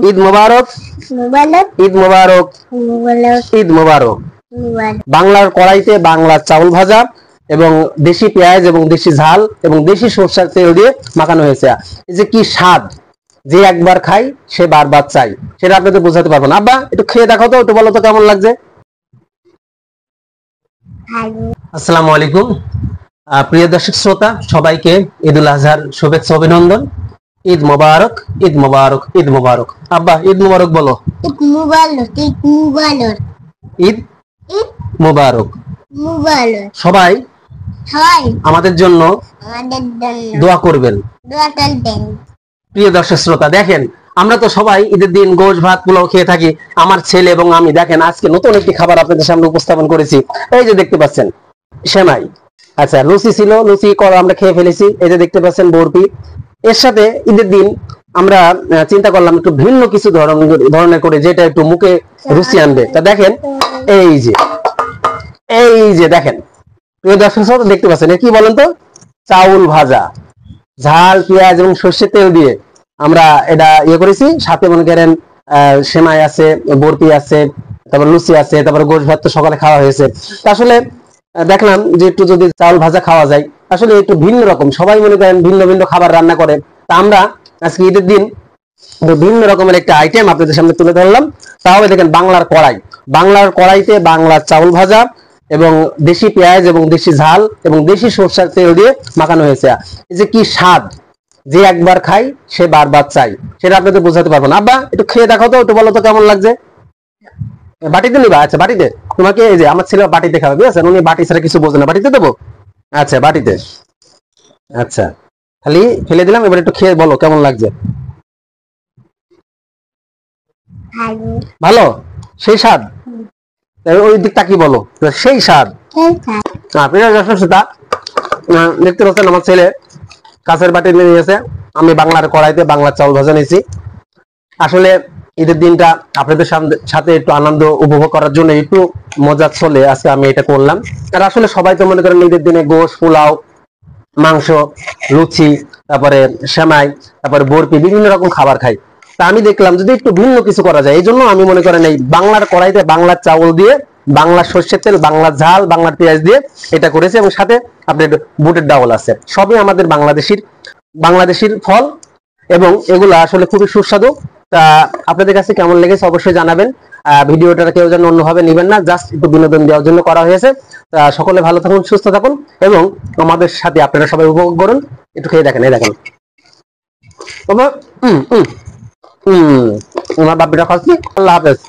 ঈদ মোবারক, ঈদ মোবারক, ঈদ মোবারক। বাংলার কড়াইতে বাংলার চাউল ভাজা এবং দেশি পেঁয়াজ এবং দেশি ঝাল এবং দেশি সরষের তেল দিয়ে মাখানো হয়েছে। এই যে কি স্বাদ, যে একবার খাই সে বারবার চাই, সেটা আপনাদের বোঝাতে পারবো না। আব্বা একটু খেয়ে দেখো তো, একটু বলো তো কেমন লাগছে। আসসালামু আলাইকুম প্রিয় দর্শক শ্রোতা, সবাইকে ঈদ উল আজহার শুভেচ্ছা অভিনন্দন। ঈদ মোবারক, ঈদ মোবারক, ঈদ মোবারক। আব্বা ঈদ মোবারক বলো। ঈদ মুবারক, ঈদ মুবারক, ঈদ মোবারক। সবাই আমাদের জন্য দোয়া করবেন। প্রিয় দর্শক শ্রোতা, দেখেন আমরা তো সবাই ঈদের দিন গোশ ভাত পোলাও খেয়ে থাকি। আমার ছেলে এবং আমি দেখেন আজকে নতুন একটি খাবার আপনাদের সামনে উপস্থাপন করেছি। এই যে দেখতে পাচ্ছেন সেমাই, আচ্ছা লুচি ছিল, লুচি করা আমরা খেয়ে ফেলেছি। এই যে দেখতে পাচ্ছেন বরফি। এর সাথে ঈদের দিন আমরা চিন্তা করলাম একটু ভিন্ন কিছু ধরনের করে, যেটা একটু মুখে রুচি আনবে। তা দেখেন এই যে দেখেন প্রিয় দর্শক শ্রোতা, দেখতে পাচ্ছেন কি বলেন তো, চাউল ভাজা, ঝাল পেঁয়াজ এবং সর্ষের তেল দিয়ে আমরা এটা ইয়ে করেছি। সাথে মনে করেন সেমাই আছে, বরফি আছে, তারপর লুচি আছে, তারপর গোশ ভাত তো সকালে খাওয়া হয়েছে। আসলে দেখলাম যে একটু যদি চাউল ভাজা খাওয়া যায়, আসলে একটু ভিন্ন রকম, সবাই মনে করেন ভিন্ন ভিন্ন খাবার রান্না করে। তা আমরা আজকে ঈদের দিন ভিন্ন রকমের একটা আইটেম আপনাদের সামনে তুলে ধরলাম। তাহলে দেখেন বাংলার কড়াই, বাংলার কড়াইতে বাংলার চাউল ভাজা এবং দেশি পেঁয়াজ এবং দেশি ঝাল এবং দেশি সরষের তেল দিয়ে মাখানো হয়েছে। এই যে কি স্বাদ, যে একবার খাই সে বারবার চাই, সেটা আপনাদের বোঝাতে পারবো না। আব্বা একটু খেয়ে দেখো তো, একটু বলো তো কেমন লাগছে। বাটিতে নিবা? আচ্ছা বাটিতে তোমাকে, এই যে আমার ছেলে বাটিতে খাবে, বুঝেছেন, উনি বাটি ছাড়া কিছু বোঝে না, বাটিতে দেবো। আচ্ছা বাটিতে, আচ্ছা খালি ফেলে দিলাম। এবার একটু খেয়ে বলো কেমন লাগছে। ভালো, সেই স্বাদ। ওই দিকটা কি বলো, সেই স্বাদ। দেখতে পাচ্ছেন আমার ছেলে কাঁচের বাটি নিয়ে নিয়েছে, আমি বাংলার কড়াইতে বাংলার চাউল ভাজা নিয়েছি। আসলে ঈদের দিনটা আপনাদের সাথে একটু আনন্দ উপভোগ করার জন্য, একটু মজা চলে আজকে আমি এটা করলাম। আর আসলে সবাই তো মনে করেন ঈদের দিনে গোশ, পোলাও, মাংস, লুচি, তারপরে সেমাই, তারপরে বরফি, বিভিন্ন রকম খাবার খাই। তা আমি দেখলাম যদি একটু ভিন্ন কিছু করা যায়, এই জন্য আমি মনে করেন এই বাংলার কড়াইতে বাংলার চাউল দিয়ে, বাংলার সর্ষের তেল, বাংলার ঝাল, বাংলার পেঁয়াজ দিয়ে এটা করেছে। এবং সাথে আপনার বুটের ডাউল আছে, সবই আমাদের বাংলাদেশির ফল এবং এগুলা আসলে খুবই সুস্বাদু। তা আপনাদের কাছে কেমন লেগেছে অবশ্যই জানাবেন। ভিডিওটা কেউ যেন অন্যভাবে নেবেন না, জাস্ট একটু বিনোদন দেওয়ার জন্য করা হয়েছে। তা সকলে ভালো থাকুন, সুস্থ থাকুন এবং আমাদের সাথে আপনারা সবাই উপভোগ করুন। একটু খেয়ে দেখেন, এই দেখেন আমার বাপিটা খাচ্ছি। আল্লাহ হাফেজ।